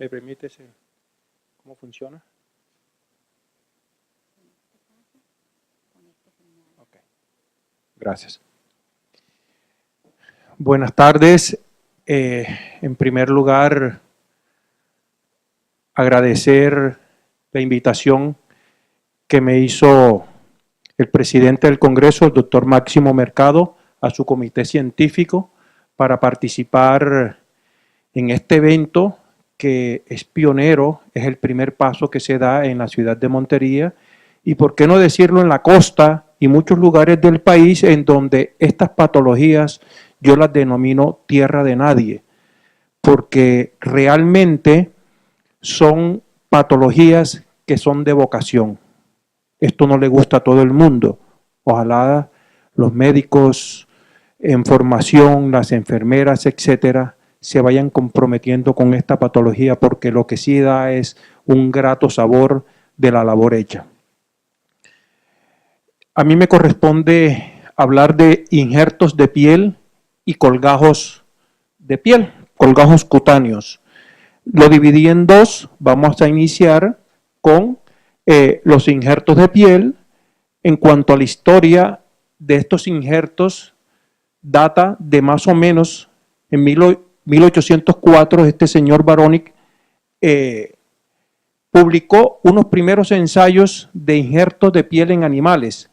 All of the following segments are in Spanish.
¿Me permites cómo funciona? Okay. Gracias. Buenas tardes. En primer lugar, agradecer la invitación que me hizo el presidente del Congreso, el doctor Máximo Mercado, a su comité científico para participar en este evento que es pionero, es el primer paso que se da en la ciudad de Montería y, por qué no decirlo, en la costa y muchos lugares del país en donde estas patologías yo las denomino tierra de nadie, porque realmente son patologías que son de vocación. Esto no le gusta a todo el mundo. Ojalá los médicos en formación, las enfermeras, etcétera, se vayan comprometiendo con esta patología, porque lo que sí da es un grato sabor de la labor hecha. A mí me corresponde hablar de injertos de piel y colgajos de piel, colgajos cutáneos. Lo dividí en dos. Vamos a iniciar con los injertos de piel. En cuanto a la historia de estos injertos, data de más o menos en 1804, este señor Baronic publicó unos primeros ensayos de injertos de piel en animales,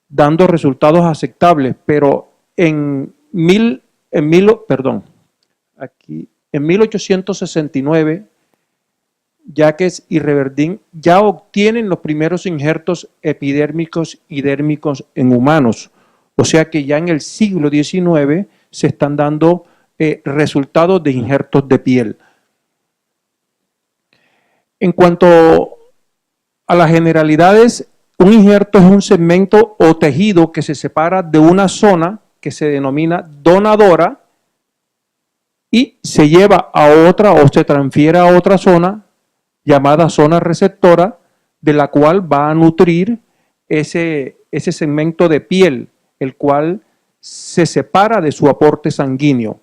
dando resultados aceptables, pero en 1869, Jacques y Reverdin ya obtienen los primeros injertos epidérmicos y dérmicos en humanos. O sea que ya en el siglo XIX se están dando resultados de injertos de piel. En cuanto a las generalidades, un injerto es un segmento o tejido que se separa de una zona que se denomina donadora y se lleva a otra o se transfiere a otra zona llamada zona receptora, de la cual va a nutrir ese segmento de piel, el cual se separa de su aporte sanguíneo.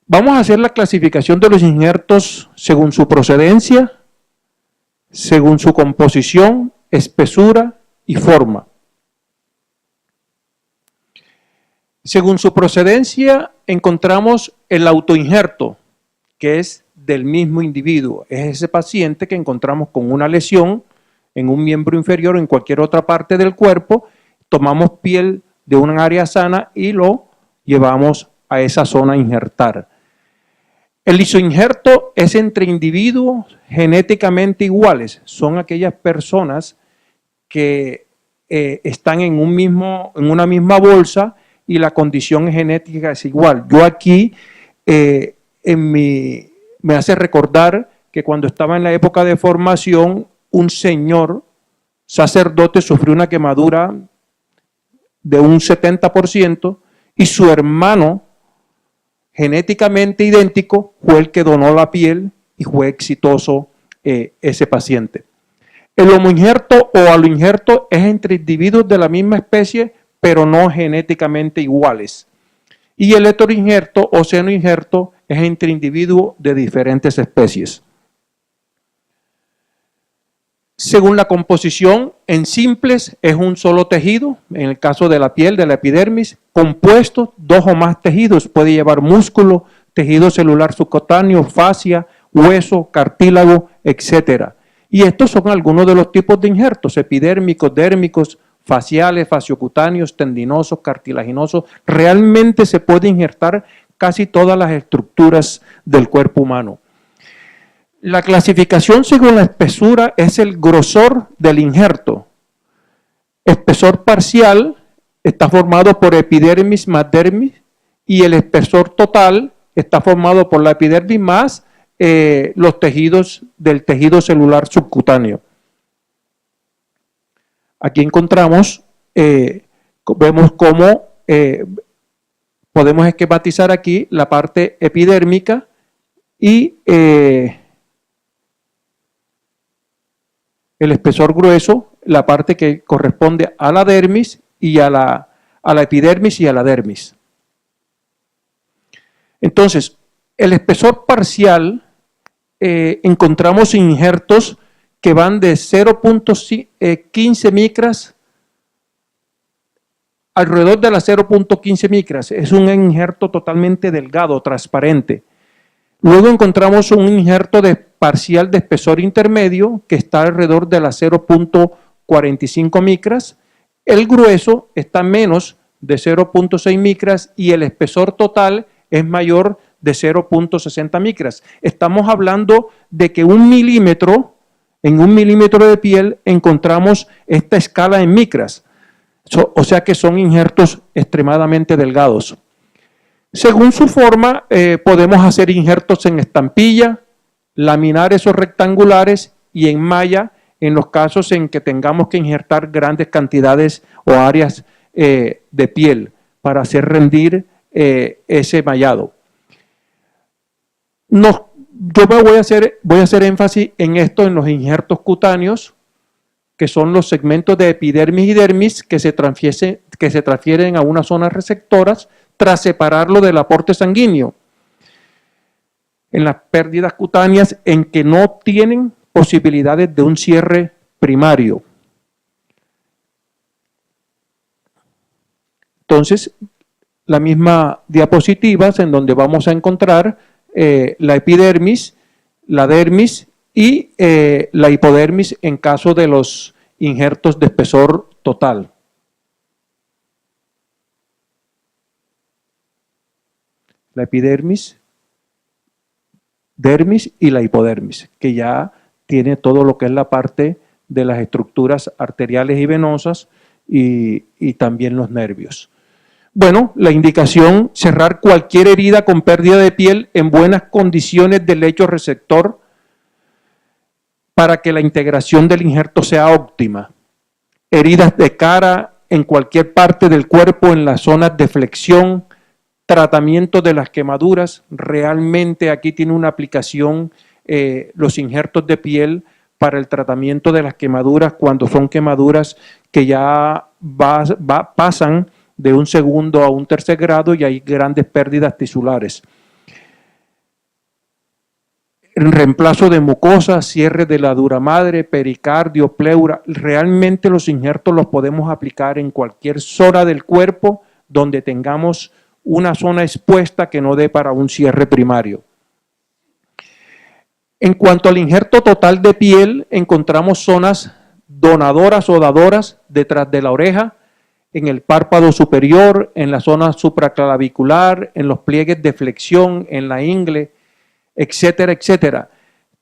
Vamos a hacer la clasificación de los injertos según su procedencia, según su composición, espesura y forma. Según su procedencia, encontramos el autoinjerto, que es del mismo individuo. Es ese paciente que encontramos con una lesión en un miembro inferior o en cualquier otra parte del cuerpo, tomamos piel de un área sana y lo llevamos a esa zona a injertar. El isoinjerto es entre individuos genéticamente iguales. Son aquellas personas que están en una misma bolsa y la condición genética es igual. Yo aquí me hace recordar que cuando estaba en la época de formación, un señor sacerdote sufrió una quemadura de un 70% y su hermano genéticamente idéntico fue el que donó la piel y fue exitoso ese paciente. El homoinjerto o aloinjerto es entre individuos de la misma especie, pero no genéticamente iguales. Y el heteroinjerto o senoinjerto es entre individuos de diferentes especies. Según la composición, en simples es un solo tejido, en el caso de la piel, de la epidermis. Compuestos, dos o más tejidos, puede llevar músculo, tejido celular subcutáneo, fascia, hueso, cartílago, etc. Y estos son algunos de los tipos de injertos: epidérmicos, dérmicos, faciales, fasciocutáneos, tendinosos, cartilaginosos. Realmente se puede injertar casi todas las estructuras del cuerpo humano. La clasificación según la espesura es el grosor del injerto. Espesor parcial está formado por epidermis más dermis y el espesor total está formado por la epidermis más los tejidos del tejido celular subcutáneo. Aquí encontramos, vemos cómo podemos esquematizar aquí la parte epidérmica y el espesor grueso, la parte que corresponde a la dermis y a la epidermis y a la dermis. Entonces, El espesor parcial, encontramos injertos que van de 0.15 micras alrededor de las 0.15 micras. Es un injerto totalmente delgado, transparente. Luego encontramos un injerto parcial de espesor intermedio que está alrededor de las 0.45 micras. El grueso está menos de 0.6 micras y el espesor total es mayor de 0.60 micras. Estamos hablando de que en 1 milímetro de piel encontramos esta escala en micras. O sea que son injertos extremadamente delgados. Según su forma, podemos hacer injertos en estampilla, laminares o rectangulares y en malla en los casos en que tengamos que injertar grandes cantidades o áreas de piel para hacer rendir ese mallado. Yo voy a hacer énfasis en esto, en los injertos cutáneos, que son los segmentos de epidermis y dermis que se transfieren a unas zonas receptoras tras separarlo del aporte sanguíneo. En las pérdidas cutáneas en que no tienen posibilidades de un cierre primario. Entonces, la misma diapositiva en donde vamos a encontrar la epidermis, la dermis y la hipodermis en caso de los injertos de espesor total. La epidermis, dermis y la hipodermis, que ya tiene todo lo que es la parte de las estructuras arteriales y venosas y también los nervios. Bueno, la indicación, cerrar cualquier herida con pérdida de piel en buenas condiciones del lecho receptor para que la integración del injerto sea óptima. Heridas de cara en cualquier parte del cuerpo en las zonas de flexión, tratamiento de las quemaduras. Realmente aquí tiene una aplicación los injertos de piel para el tratamiento de las quemaduras cuando son quemaduras que ya pasan de un segundo a un tercer grado y hay grandes pérdidas tisulares. El reemplazo de mucosa, cierre de la dura madre, pericardio, pleura. Realmente los injertos los podemos aplicar en cualquier zona del cuerpo donde tengamos una zona expuesta que no dé para un cierre primario. En cuanto al injerto total de piel, encontramos zonas donadoras o dadoras detrás de la oreja, en el párpado superior, en la zona supraclavicular, en los pliegues de flexión, en la ingle, etcétera, etcétera.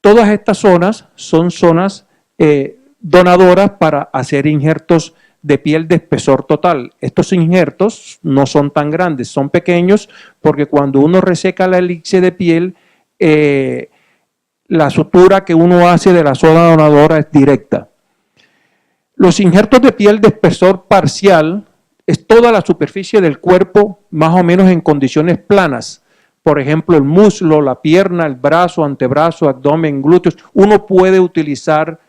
Todas estas zonas son zonas donadoras para hacer injertos de piel de espesor total. Estos injertos no son tan grandes, son pequeños porque cuando uno reseca la elixir de piel, la sutura que uno hace de la zona donadora es directa. Los injertos de piel de espesor parcial es toda la superficie del cuerpo más o menos en condiciones planas. Por ejemplo, el muslo, la pierna, el brazo, antebrazo, abdomen, glúteos. Uno puede utilizar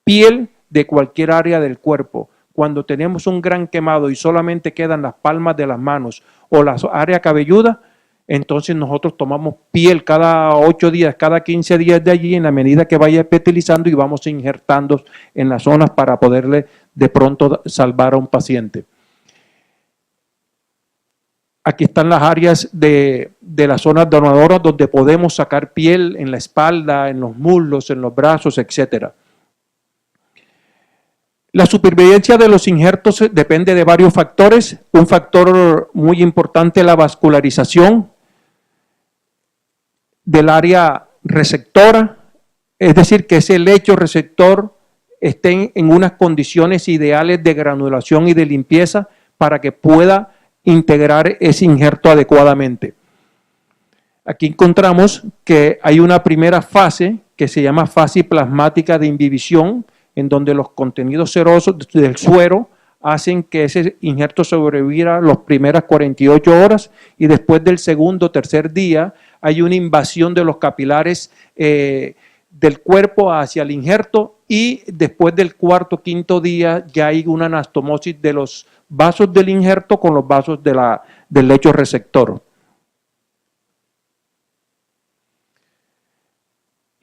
piel de cualquier área del cuerpo. Cuando tenemos un gran quemado y solamente quedan las palmas de las manos o la área cabelluda, entonces nosotros tomamos piel cada 8 días, cada 15 días de allí en la medida que vaya petilizando y vamos injertando en las zonas para poderle de pronto salvar a un paciente. Aquí están las áreas de las zonas donadoras donde podemos sacar piel en la espalda, en los muslos, en los brazos, etc. La supervivencia de los injertos depende de varios factores. Un factor muy importante es la vascularización del área receptora, es decir, que ese lecho receptor esté en unas condiciones ideales de granulación y de limpieza para que pueda integrar ese injerto adecuadamente. Aquí encontramos que hay una primera fase que se llama fase plasmática de inhibición, en donde los contenidos serosos del suero hacen que ese injerto sobreviva las primeras 48 horas y después del segundo o tercer día hay una invasión de los capilares del cuerpo hacia el injerto y después del cuarto o quinto día ya hay una anastomosis de los vasos del injerto con los vasos del lecho receptor.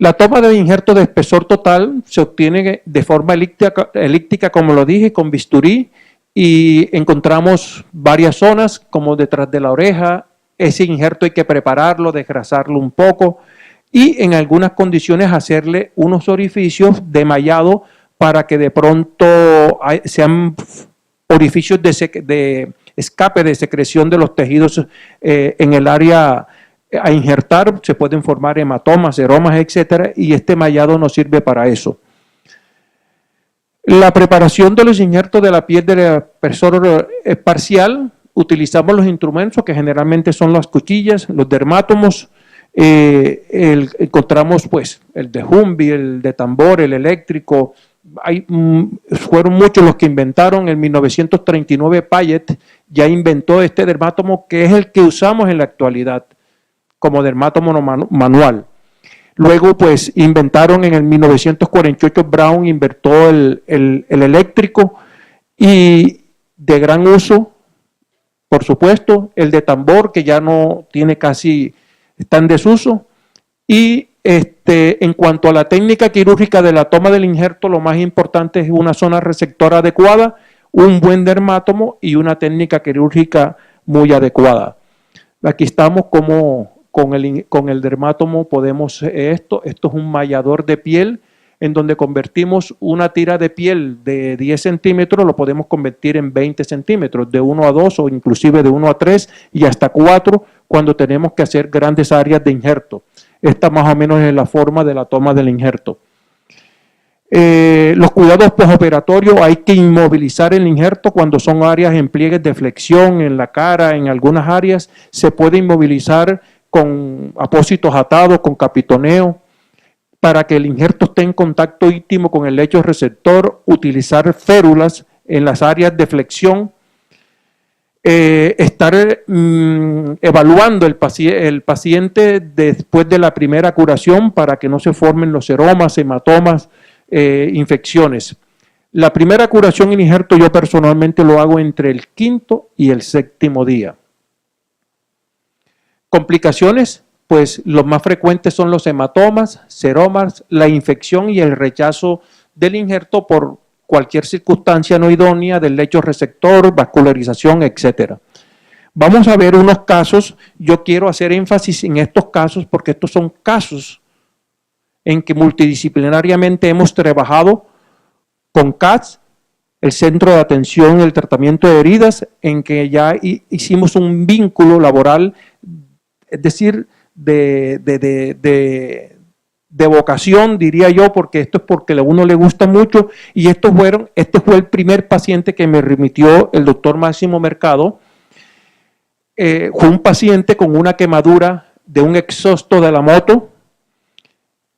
La toma de injerto de espesor total se obtiene de forma elíptica, como lo dije, con bisturí, y encontramos varias zonas, como detrás de la oreja. Ese injerto hay que prepararlo, desgrasarlo un poco y en algunas condiciones hacerle unos orificios de mallado para que de pronto sean orificios de escape de secreción de los tejidos en el área a injertar. Se pueden formar hematomas, seromas, etcétera, y este mallado nos sirve para eso. La preparación de los injertos de la piel del espesor parcial, utilizamos los instrumentos que generalmente son las cuchillas, los dermátomos, encontramos pues el de Humby, el de tambor, el eléctrico. Fueron muchos los que inventaron. En 1939 Payet ya inventó este dermátomo, que es el que usamos en la actualidad como dermátomo manual. Luego, pues, inventaron en el 1948, Brown inventó el eléctrico, y de gran uso, por supuesto, el de tambor, que ya no tiene casi, está en desuso. Y en cuanto a la técnica quirúrgica de la toma del injerto, lo más importante es una zona receptora adecuada, un buen dermátomo y una técnica quirúrgica muy adecuada. Aquí estamos como con el dermátomo podemos esto es un mallador de piel en donde convertimos una tira de piel de 10 centímetros, lo podemos convertir en 20 centímetros, de 1 a 2 o inclusive de 1 a 3 y hasta 4 cuando tenemos que hacer grandes áreas de injerto. Esta más o menos es la forma de la toma del injerto. Los cuidados postoperatorios, hay que inmovilizar el injerto cuando son áreas en pliegues de flexión, en la cara, en algunas áreas, se puede inmovilizar con apósitos atados, con capitoneo, para que el injerto esté en contacto íntimo con el lecho receptor, utilizar férulas en las áreas de flexión, estar evaluando el paciente después de la primera curación para que no se formen los seromas, hematomas, infecciones. La primera curación en injerto yo personalmente lo hago entre el 5º y el 7º día. Complicaciones, pues los más frecuentes son los hematomas, seromas, la infección y el rechazo del injerto por cualquier circunstancia no idónea del lecho receptor, vascularización, etc. Vamos a ver unos casos. Yo quiero hacer énfasis en estos casos porque estos son casos en que multidisciplinariamente hemos trabajado con CATS, el Centro de Atención y el Tratamiento de Heridas, en que ya hicimos un vínculo laboral, es decir, de vocación, diría yo, porque esto es porque a uno le gusta mucho, y este fue el primer paciente que me remitió el doctor Máximo Mercado. Fue un paciente con una quemadura de un exhausto de la moto.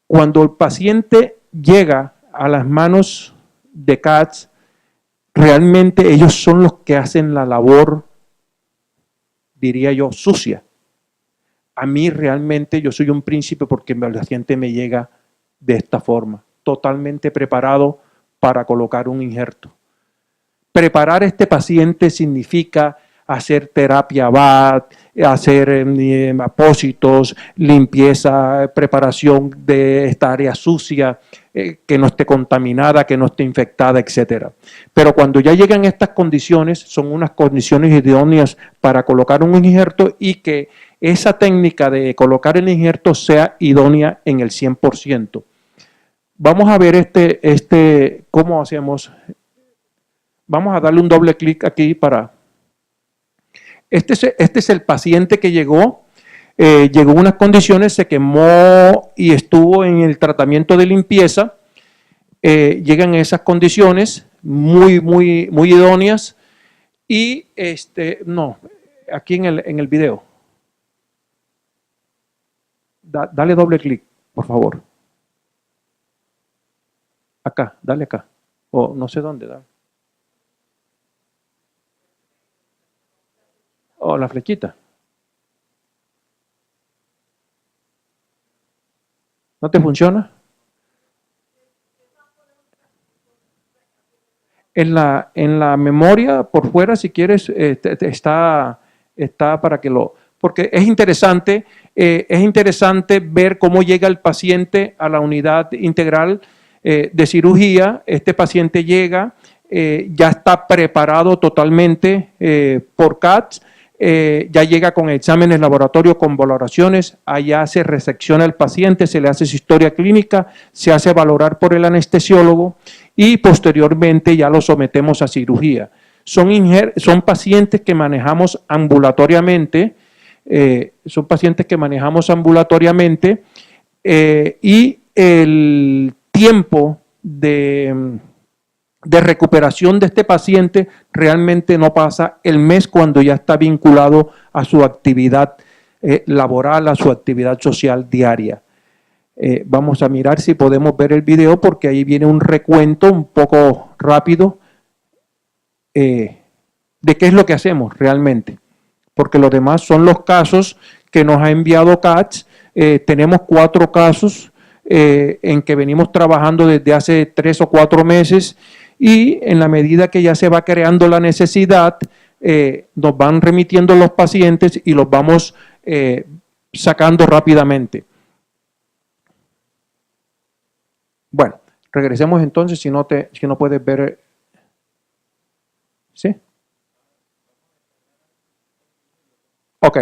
Cuando el paciente llega a las manos de CATS, realmente ellos son los que hacen la labor, diría yo, sucia. A mí realmente yo soy un príncipe porque el paciente me llega de esta forma, totalmente preparado para colocar un injerto. Preparar a este paciente significa hacer terapia BAT, hacer apósitos, limpieza, preparación de esta área sucia, que no esté contaminada, que no esté infectada, etc. Pero cuando ya llegan estas condiciones, son unas condiciones idóneas para colocar un injerto y que esa técnica de colocar el injerto sea idónea en el 100%. Vamos a ver cómo hacemos. Vamos a darle un doble clic aquí para... Este es el paciente que llegó en unas condiciones, se quemó y estuvo en el tratamiento de limpieza. Llegan esas condiciones muy idóneas y no, aquí en el video. Dale doble clic, por favor. Acá, dale acá. O no sé dónde, dale. O la flechita. ¿No te funciona? En la memoria, por fuera, si quieres, está para que lo... porque es interesante ver cómo llega el paciente a la unidad integral de cirugía. Este paciente llega, ya está preparado totalmente por CATS, ya llega con exámenes laboratorios, con valoraciones, allá se resecciona el paciente, se le hace su historia clínica, se hace valorar por el anestesiólogo y posteriormente ya lo sometemos a cirugía. Son pacientes que manejamos ambulatoriamente, y el tiempo de recuperación de este paciente realmente no pasa el mes cuando ya está vinculado a su actividad laboral, a su actividad social diaria. Vamos a mirar si podemos ver el video porque ahí viene un recuento un poco rápido de qué es lo que hacemos realmente, porque los demás son los casos que nos ha enviado CATS. Tenemos 4 casos en que venimos trabajando desde hace 3 o 4 meses y en la medida que ya se va creando la necesidad, nos van remitiendo los pacientes y los vamos sacando rápidamente. Bueno, regresemos entonces si no puedes ver. ¿Sí? Ok.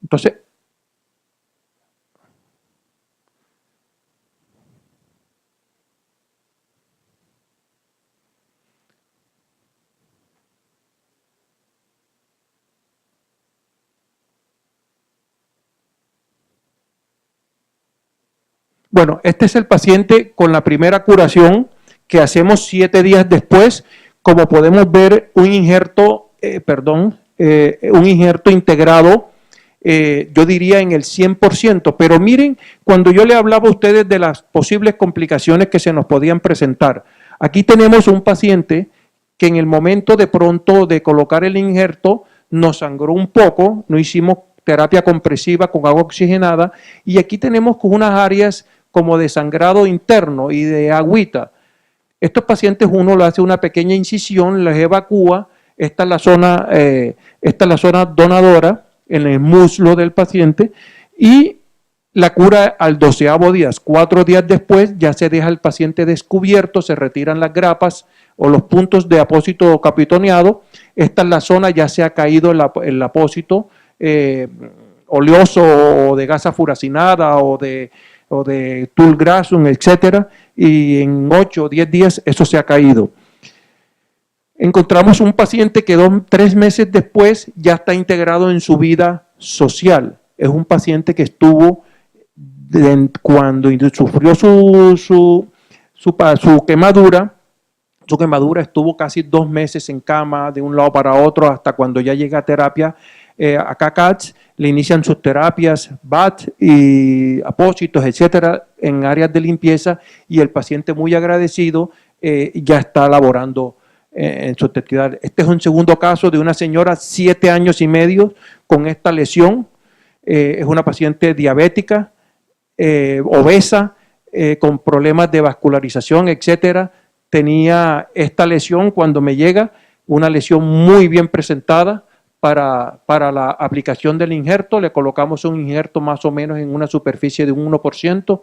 Entonces, bueno, este es el paciente con la primera curación que hacemos 7 días después. Como podemos ver, un injerto integrado, yo diría en el 100%. Pero miren, cuando yo le hablaba a ustedes de las posibles complicaciones que se nos podían presentar, aquí tenemos un paciente que en el momento de pronto de colocar el injerto nos sangró un poco, no hicimos terapia compresiva con agua oxigenada y aquí tenemos unas áreas como de sangrado interno y de agüita. Estos pacientes uno le hace una pequeña incisión, les evacúa, esta es la zona donadora en el muslo del paciente y la cura al 12º día. 4 días después ya se deja el paciente descubierto, se retiran las grapas o los puntos de apósito capitoneado. Esta es la zona, ya se ha caído el apósito oleoso o de gasa furacinada o de tulgrasum, etcétera, y en 8 o 10 días eso se ha caído. Encontramos un paciente que 3 meses después ya está integrado en su vida social. Es un paciente que estuvo cuando sufrió su quemadura. Su quemadura estuvo casi 2 meses en cama de un lado para otro hasta cuando ya llega a terapia. Acá CATS le inician sus terapias BAT y apósitos, etcétera, en áreas de limpieza y el paciente muy agradecido ya está laborando en su actividad. Este es un segundo caso de una señora 7 años y medio con esta lesión. Es una paciente diabética, obesa, con problemas de vascularización, etcétera. Tenía esta lesión cuando me llega, una lesión muy bien presentada. Para la aplicación del injerto, le colocamos un injerto más o menos en una superficie de un 1%.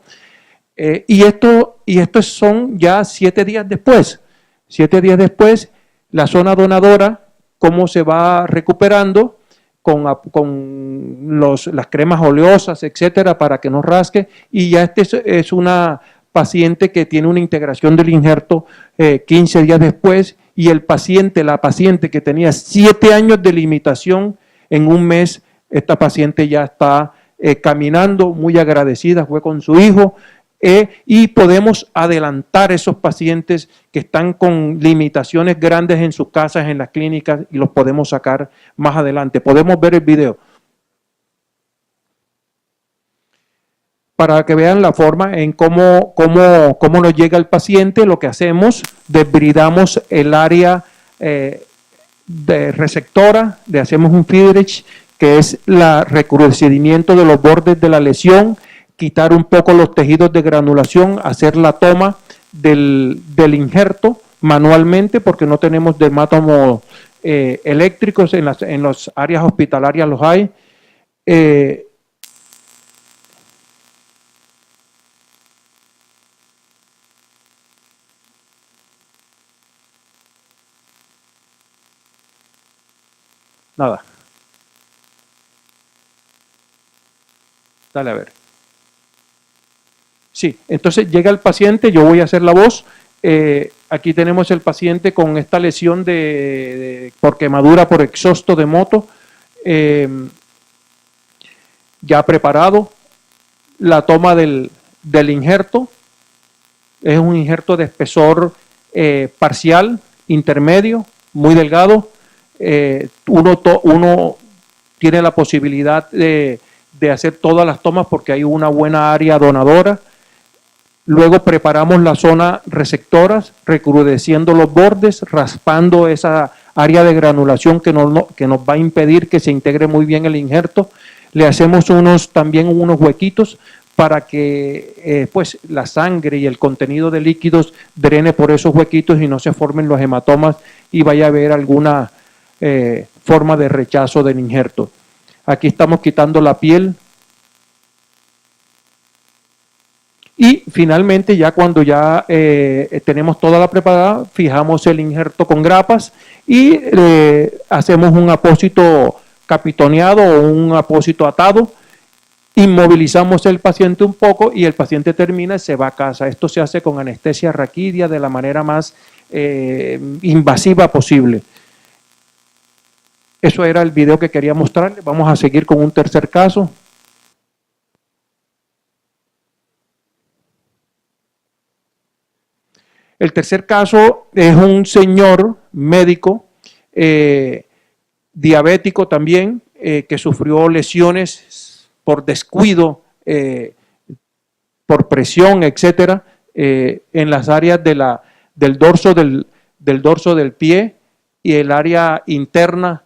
Y estos son ya 7 días después. 7 días después, la zona donadora, cómo se va recuperando con las cremas oleosas, etcétera, para que no rasque. Y ya es una paciente que tiene una integración del injerto 15 días después. Y la paciente que tenía 7 años de limitación, en un mes, esta paciente ya está caminando, muy agradecida, fue con su hijo, y podemos adelantar esos pacientes que están con limitaciones grandes en sus casas, en las clínicas, y los podemos sacar más adelante. Podemos ver el video. Para que vean la forma en cómo nos llega el paciente, lo que hacemos, desbridamos el área de resectora, le hacemos un Friedrich, que es el recrudecimiento de los bordes de la lesión, quitar un poco los tejidos de granulación, hacer la toma del injerto manualmente, porque no tenemos dermatómetros eléctricos, en las áreas hospitalarias los hay. Eh, nada. Dale a ver. Sí, entonces llega el paciente, yo voy a hacer la voz. Aquí tenemos el paciente con esta lesión por quemadura por exhausto de moto, ya preparado. La toma del injerto, es un injerto de espesor parcial, intermedio, muy delgado. Uno tiene la posibilidad de hacer todas las tomas porque hay una buena área donadora. Luego preparamos la zona receptoras, recrudeciendo los bordes, raspando esa área de granulación que nos va a impedir que se integre muy bien el injerto. Le hacemos también unos huequitos para que pues la sangre y el contenido de líquidos drene por esos huequitos y no se formen los hematomas y vaya a haber alguna forma de rechazo del injerto. Aquí estamos quitando la piel. Y finalmente, ya cuando ya tenemos toda la preparada, fijamos el injerto con grapas y hacemos un apósito capitoneado o un apósito atado. Inmovilizamos el paciente un poco y el paciente termina y se va a casa. Esto se hace con anestesia raquídea de la manera más invasiva posible. Eso era el video que quería mostrarles. Vamos a seguir con un tercer caso. El tercer caso es un señor médico, diabético también, que sufrió lesiones por descuido, por presión, etcétera, en las áreas del dorso del pie y el área interna,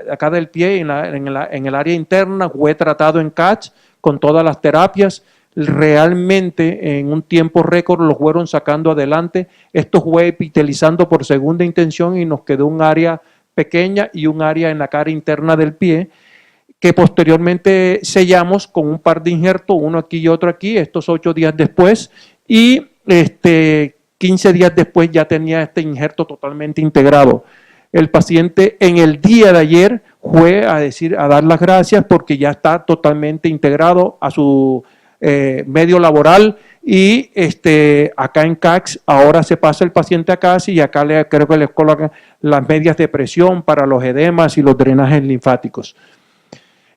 acá del pie, en el área interna. Fue tratado en CATS con todas las terapias. Realmente en un tiempo récord lo fueron sacando adelante. Esto fue epitelizando por segunda intención y nos quedó un área pequeña y un área en la cara interna del pie que posteriormente sellamos con un par de injertos, uno aquí y otro aquí, estos 8 días después, y 15 días después ya tenía este injerto totalmente integrado. El paciente en el día de ayer fue a dar las gracias porque ya está totalmente integrado a su medio laboral y acá en CACS ahora se pasa el paciente a CACS y acá creo que les colocan las medias de presión para los edemas y los drenajes linfáticos.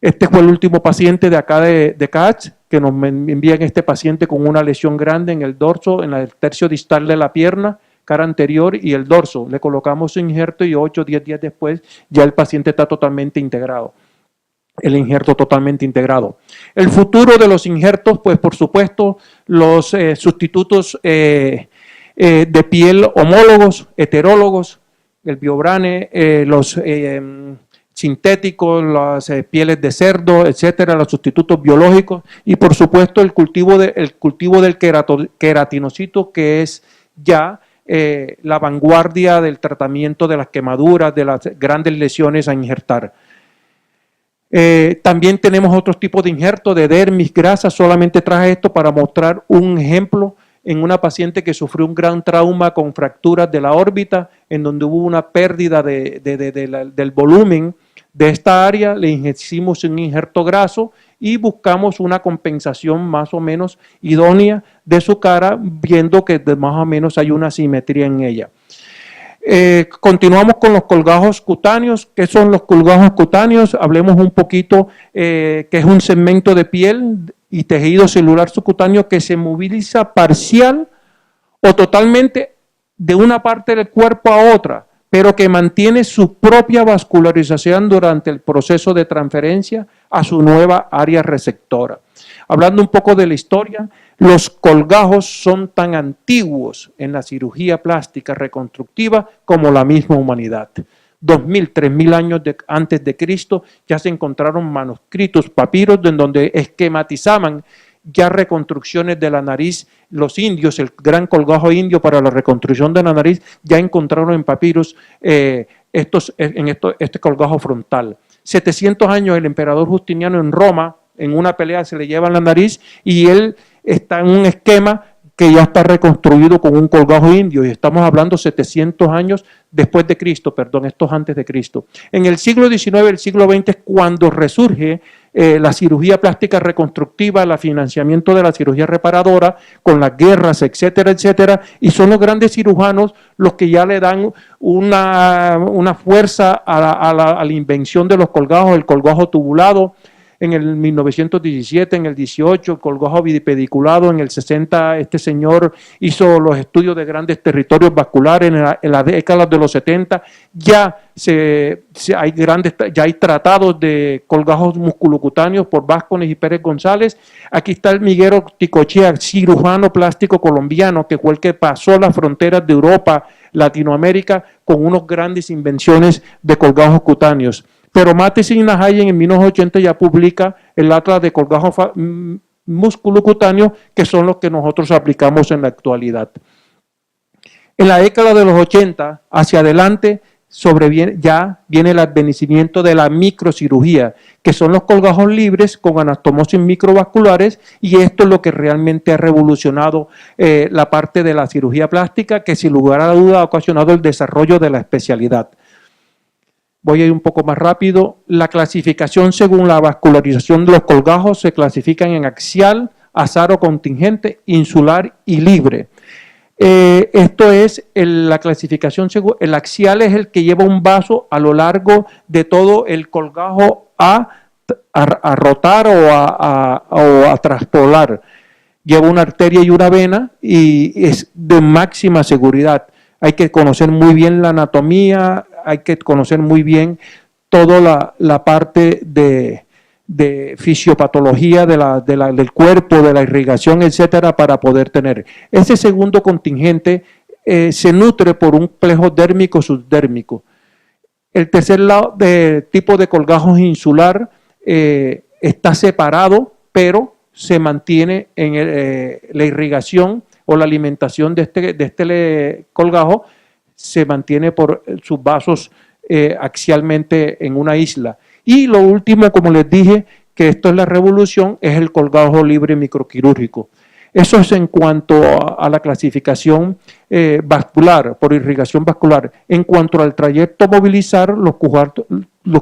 Este fue el último paciente de acá de CACS que nos envían este paciente con una lesión grande en el dorso, en el tercio distal de la pierna, cara anterior y el dorso. Le colocamos un injerto y 8 o 10 días después ya el paciente está totalmente integrado. El injerto totalmente integrado. El futuro de los injertos, pues por supuesto, los sustitutos de piel homólogos, heterólogos, el Biobrane, los sintéticos, las pieles de cerdo, etcétera, los sustitutos biológicos y por supuesto el cultivo del queratinocito, que es ya la vanguardia del tratamiento de las quemaduras, de las grandes lesiones a injertar. También tenemos otros tipos de injertos de dermis, grasa. Solamente traje esto para mostrar un ejemplo en una paciente que sufrió un gran trauma con fracturas de la órbita, en donde hubo una pérdida del volumen de esta área. Le hicimos un injerto graso y buscamos una compensación más o menos idónea de su cara, viendo que más o menos hay una simetría en ella. Continuamos con los colgajos cutáneos. ¿Qué son los colgajos cutáneos? Hablemos un poquito, que es un segmento de piel y tejido celular subcutáneo que se moviliza parcial o totalmente de una parte del cuerpo a otra, pero que mantiene su propia vascularización durante el proceso de transferencia a su nueva área receptora. Hablando un poco de la historia, los colgajos son tan antiguos en la cirugía plástica reconstructiva como la misma humanidad. 2000, 3000 años antes de Cristo ya se encontraron manuscritos, papiros, en donde esquematizaban ya reconstrucciones de la nariz. Los indios, el gran colgajo indio para la reconstrucción de la nariz, ya encontraron en papiros este colgajo frontal. 700 años el emperador Justiniano en Roma, en una pelea se le lleva la nariz y él está en un esquema que ya está reconstruido con un colgajo indio, y estamos hablando 700 años después de Cristo, perdón, esto es antes de Cristo. En el siglo XIX, el siglo XX es cuando resurge la cirugía plástica reconstructiva, el financiamiento de la cirugía reparadora, con las guerras, etcétera, etcétera, y son los grandes cirujanos los que ya le dan una fuerza a la invención de los colgajos, el colgajo tubulado. En el 1917, en el 18, el colgajo bipediculado, en el 60 este señor hizo los estudios de grandes territorios vasculares, en la década de los 70 ya hay tratados de colgajos musculocutáneos por Vázquez y Pérez González. Aquí está el Miguel Ticochea, cirujano plástico colombiano, que fue el que pasó las fronteras de Europa, Latinoamérica, con unas grandes invenciones de colgajos cutáneos. Pero Mathis y Nahayen en 1980 ya publica el atlas de colgajos musculocutáneo, que son los que nosotros aplicamos en la actualidad. En la década de los 80 hacia adelante ya viene el advenimiento de la microcirugía, que son los colgajos libres con anastomosis microvasculares, y esto es lo que realmente ha revolucionado la parte de la cirugía plástica, que sin lugar a duda ha ocasionado el desarrollo de la especialidad. Voy a ir un poco más rápido. La clasificación según la vascularización de los colgajos se clasifican en axial, azar o contingente, insular y libre. Esto es la clasificación según. El axial es el que lleva un vaso a lo largo de todo el colgajo a rotar o a traspolar. Lleva una arteria y una vena y es de máxima seguridad. Hay que conocer muy bien la anatomía, hay que conocer muy bien toda la parte de fisiopatología del cuerpo, de la irrigación, etcétera, para poder tener. Ese segundo contingente se nutre por un plejo dérmico subdérmico. El tercer tipo de colgajos insular está separado, pero se mantiene en la irrigación o la alimentación de este colgajo, se mantiene por sus vasos axialmente en una isla. Y lo último, como les dije, que esto es la revolución, es el colgajo libre microquirúrgico. Eso es en cuanto a la clasificación vascular, por irrigación vascular. En cuanto al trayecto movilizar, los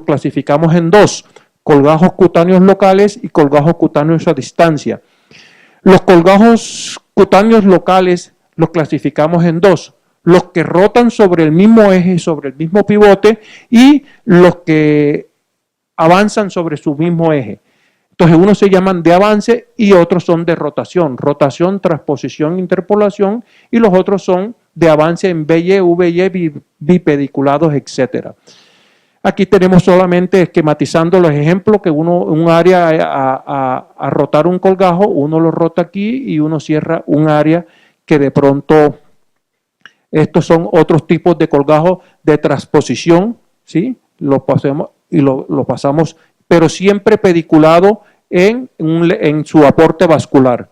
clasificamos en dos: colgajos cutáneos locales y colgajos cutáneos a distancia. Los colgajos cutáneos locales los clasificamos en dos: los que rotan sobre el mismo eje, sobre el mismo pivote, y los que avanzan sobre su mismo eje. Entonces, unos se llaman de avance y otros son de rotación. Rotación, transposición, interpolación, y los otros son de avance en VY, VY, bipediculados, etc. Aquí tenemos solamente esquematizando los ejemplos, que un área a rotar un colgajo, uno lo rota aquí y uno cierra un área que de pronto, estos son otros tipos de colgajos de transposición, ¿sí? Lo pasamos y lo pasamos, pero siempre pediculado en su aporte vascular.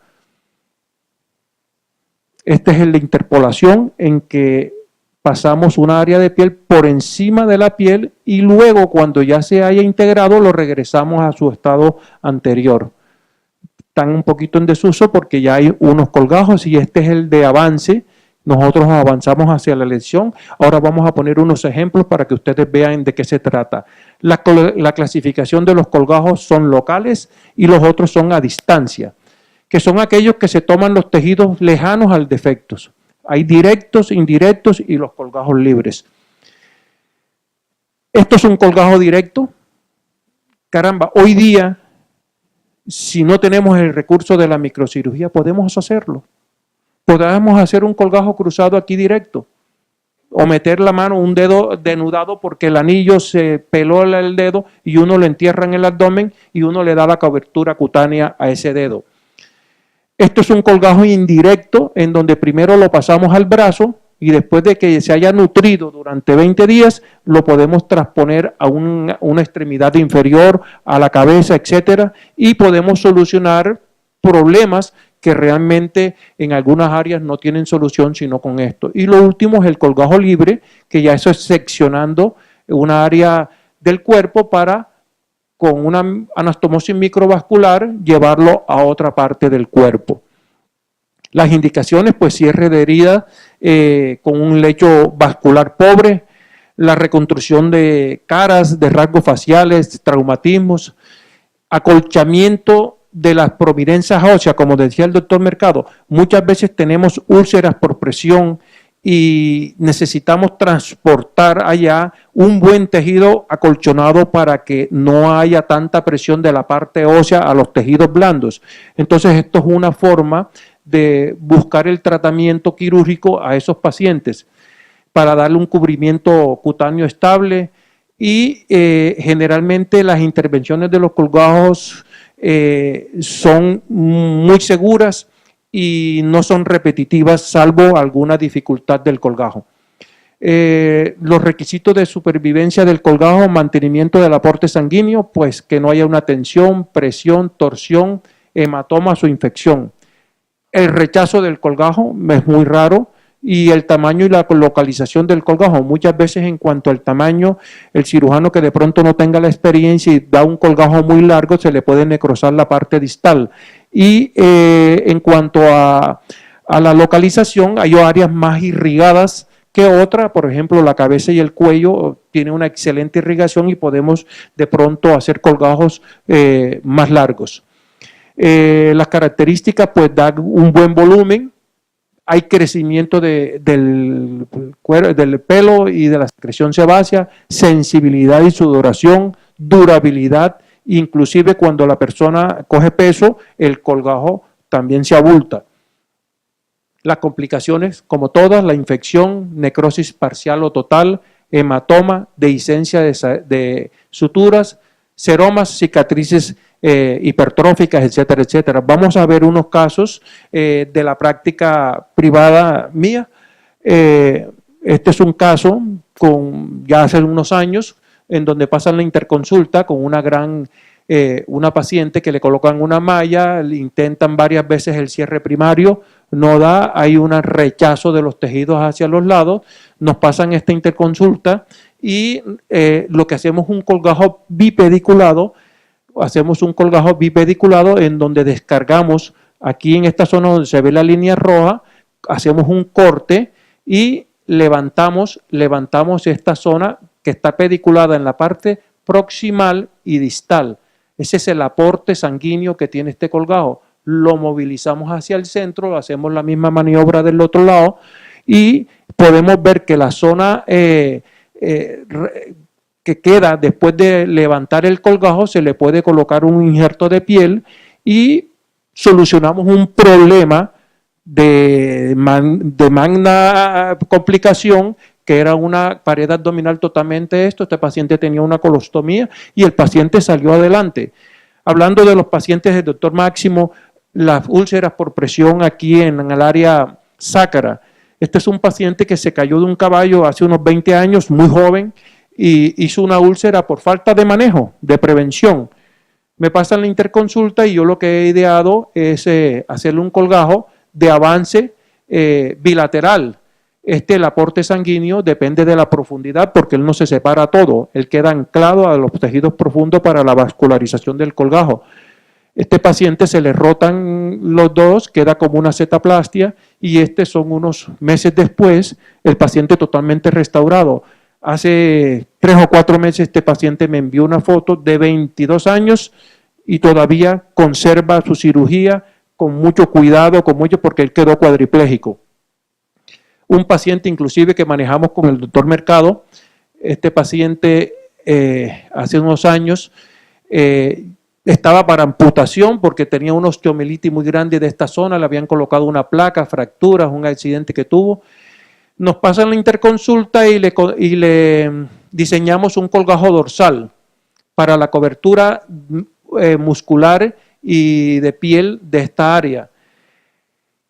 Este es el de interpolación, en que pasamos una área de piel por encima de la piel y luego, cuando ya se haya integrado, lo regresamos a su estado anterior. Están un poquito en desuso porque ya hay unos colgajos, y este es el de avance. Nosotros avanzamos hacia la lesión. Ahora vamos a poner unos ejemplos para que ustedes vean de qué se trata. La clasificación de los colgajos son locales y los otros son a distancia, que son aquellos que se toman los tejidos lejanos al defecto. Hay directos, indirectos y los colgajos libres. Esto es un colgajo directo. Caramba, hoy día, si no tenemos el recurso de la microcirugía, podemos hacerlo. Podemos hacer un colgajo cruzado aquí directo, o meter la mano, un dedo denudado porque el anillo se peló el dedo, y uno lo entierra en el abdomen y uno le da la cobertura cutánea a ese dedo. Esto es un colgajo indirecto, en donde primero lo pasamos al brazo y después de que se haya nutrido durante 20 días, lo podemos transponer a una extremidad inferior, a la cabeza, etcétera, y podemos solucionar problemas que realmente en algunas áreas no tienen solución sino con esto. Y lo último es el colgajo libre, que ya eso es seccionando una área del cuerpo para con una anastomosis microvascular, llevarlo a otra parte del cuerpo. Las indicaciones, pues cierre de herida con un lecho vascular pobre, la reconstrucción de caras, de rasgos faciales, traumatismos, acolchamiento de las prominencias óseas, como decía el doctor Mercado. Muchas veces tenemos úlceras por presión y necesitamos transportar allá un buen tejido acolchonado para que no haya tanta presión de la parte ósea a los tejidos blandos. Entonces, esto es una forma de buscar el tratamiento quirúrgico a esos pacientes para darle un cubrimiento cutáneo estable y generalmente las intervenciones de los colgajos son muy seguras y no son repetitivas salvo alguna dificultad del colgajo. Los requisitos de supervivencia del colgajo: mantenimiento del aporte sanguíneo, pues que no haya una tensión, presión, torsión, hematomas o infección. El rechazo del colgajo es muy raro, y el tamaño y la localización del colgajo. Muchas veces, en cuanto al tamaño, el cirujano que de pronto no tenga la experiencia y da un colgajo muy largo, se le puede necrosar la parte distal. Y en cuanto a la localización, hay áreas más irrigadas que otras. Por ejemplo, la cabeza y el cuello tienen una excelente irrigación y podemos de pronto hacer colgajos más largos. Las características, pues, dan un buen volumen. Hay crecimiento del pelo y de la secreción sebácea, sensibilidad y sudoración, durabilidad, inclusive cuando la persona coge peso, el colgajo también se abulta. Las complicaciones, como todas: la infección, necrosis parcial o total, hematoma, dehiscencia de suturas, seromas, cicatrices hipertróficas, etcétera, etcétera. Vamos a ver unos casos de la práctica privada mía. Este es un caso ya hace unos años, en donde pasan la interconsulta con una paciente que le colocan una malla, le intentan varias veces el cierre primario, no da, hay un rechazo de los tejidos hacia los lados, nos pasan esta interconsulta y lo que hacemos es un colgajo bipediculado. Hacemos un colgajo bipediculado en donde descargamos aquí en esta zona donde se ve la línea roja, hacemos un corte y levantamos esta zona que está pediculada en la parte proximal y distal. Ese es el aporte sanguíneo que tiene este colgajo. Lo movilizamos hacia el centro, hacemos la misma maniobra del otro lado y podemos ver que la zona que queda después de levantar el colgajo, se le puede colocar un injerto de piel y solucionamos un problema de magna complicación, que era una pared abdominal totalmente Este paciente tenía una colostomía y el paciente salió adelante. Hablando de los pacientes del doctor Máximo, las úlceras por presión aquí en el área sacra. Este es un paciente que se cayó de un caballo hace unos 20 años, muy joven, y hizo una úlcera por falta de manejo, de prevención. Me pasan la interconsulta y yo lo que he ideado es hacerle un colgajo de avance bilateral. El aporte sanguíneo depende de la profundidad porque él no se separa todo, él queda anclado a los tejidos profundos para la vascularización del colgajo. Este paciente se le rotan los dos, queda como una setaplastia y son unos meses después, el paciente totalmente restaurado. Hace 3 o 4 meses este paciente me envió una foto de 22 años y todavía conserva su cirugía con mucho cuidado, porque él quedó cuadripléjico. Un paciente inclusive que manejamos con el doctor Mercado, este paciente hace unos años estaba para amputación porque tenía una osteomielitis muy grande de esta zona, le habían colocado una placa, fracturas, un accidente que tuvo. Nos pasan la interconsulta y le diseñamos un colgajo dorsal para la cobertura muscular y de piel de esta área.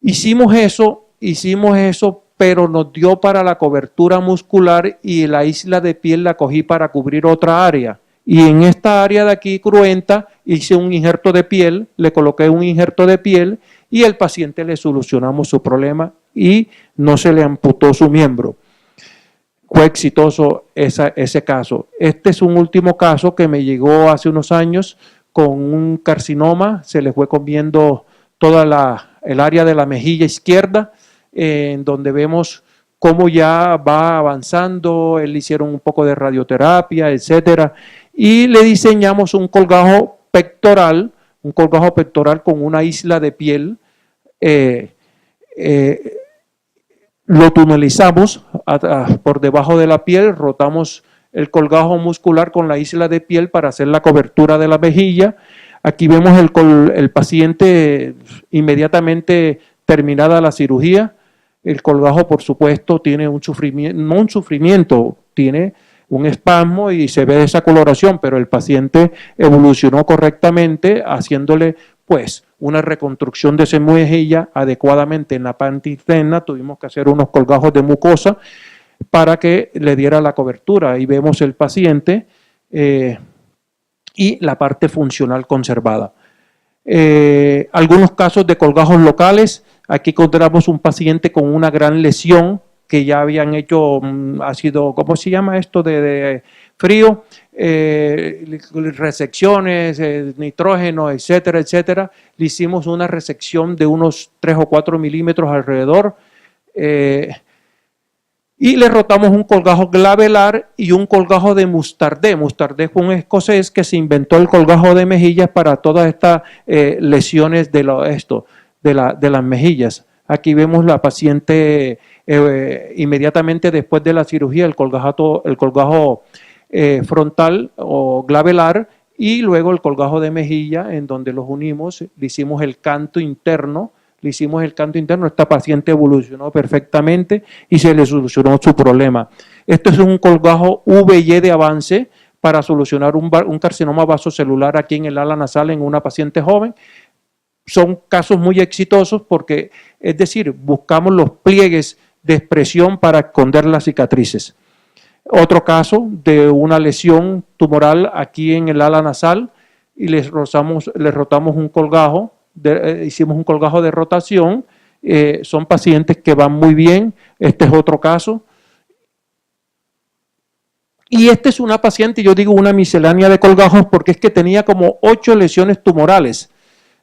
Hicimos eso, pero nos dio para la cobertura muscular y la isla de piel la cogí para cubrir otra área. Y en esta área de aquí, cruenta, hice un injerto de piel, le coloqué un injerto de piel y al paciente le solucionamos su problema y no se le amputó su miembro. fue exitoso ese caso. Este es un último caso que me llegó hace unos años con un carcinoma, se le fue comiendo toda el área de la mejilla izquierda, en donde vemos cómo ya va avanzando, le hicieron un poco de radioterapia, etcétera, y le diseñamos un colgajo pectoral con una isla de piel. Lo tunelizamos por debajo de la piel, rotamos el colgajo muscular con la isla de piel para hacer la cobertura de la mejilla. Aquí vemos el paciente inmediatamente terminada la cirugía. El colgajo, por supuesto, tiene un sufrimiento, no un sufrimiento, tiene un espasmo y se ve esa coloración, pero el paciente evolucionó correctamente, haciéndole pues una reconstrucción de esa mejilla adecuadamente en la parte interna. Tuvimos que hacer unos colgajos de mucosa para que le diera la cobertura. Ahí vemos el paciente y la parte funcional conservada. Algunos casos de colgajos locales. Aquí encontramos un paciente con una gran lesión que ya habían hecho ácido, ¿cómo se llama esto? De frío, resecciones, nitrógeno, etcétera, etcétera. Le hicimos una resección de unos 3 o 4 milímetros alrededor y le rotamos un colgajo glabelar y un colgajo de Mustardé. Mustardé fue un escocés que se inventó el colgajo de mejillas para todas estas lesiones de las mejillas. Aquí vemos la paciente inmediatamente después de la cirugía, el colgajo frontal o glabelar y luego el colgajo de mejilla, en donde los unimos, le hicimos el canto interno. Esta paciente evolucionó perfectamente y se le solucionó su problema. Esto es un colgajo VY de avance para solucionar un carcinoma vasocelular aquí en el ala nasal en una paciente joven. Son casos muy exitosos porque, es decir, buscamos los pliegues de expresión para esconder las cicatrices. Otro caso de una lesión tumoral aquí en el ala nasal y les rotamos un colgajo, hicimos un colgajo de rotación. Son pacientes que van muy bien. Este es otro caso. Y esta es una paciente, yo digo una miscelánea de colgajos porque es que tenía como 8 lesiones tumorales.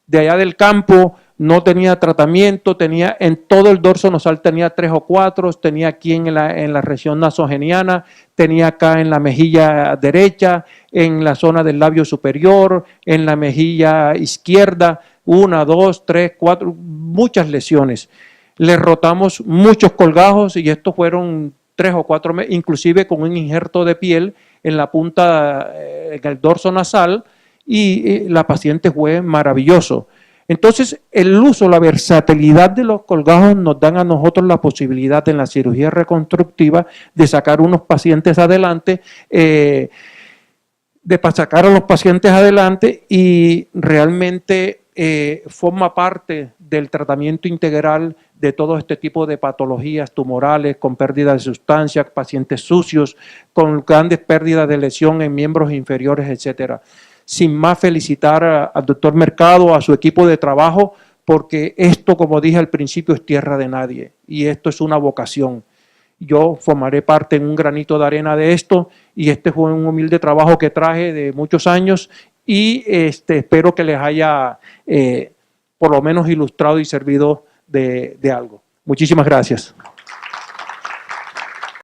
De allá del campo, no tenía tratamiento, tenía en todo el dorso nasal, tenía 3 o 4, tenía aquí en la región nasogeniana, tenía acá en la mejilla derecha, en la zona del labio superior, en la mejilla izquierda, 1, 2, 3, 4, muchas lesiones. Le rotamos muchos colgajos y estos fueron 3 o 4 meses, inclusive con un injerto de piel en la punta, en el dorso nasal, y la paciente fue maravilloso. Entonces, el uso, la versatilidad de los colgajos nos dan a nosotros la posibilidad en la cirugía reconstructiva de sacar unos pacientes adelante, sacar a los pacientes adelante y realmente forma parte del tratamiento integral de todo este tipo de patologías tumorales con pérdida de sustancias, pacientes sucios, con grandes pérdidas de lesión en miembros inferiores, etcétera. Sin más, felicitar al doctor Mercado, a su equipo de trabajo, porque esto, como dije al principio, es tierra de nadie y esto es una vocación. Yo formaré parte en un granito de arena de esto y este fue un humilde trabajo que traje de muchos años y espero que les haya por lo menos ilustrado y servido de algo. Muchísimas gracias.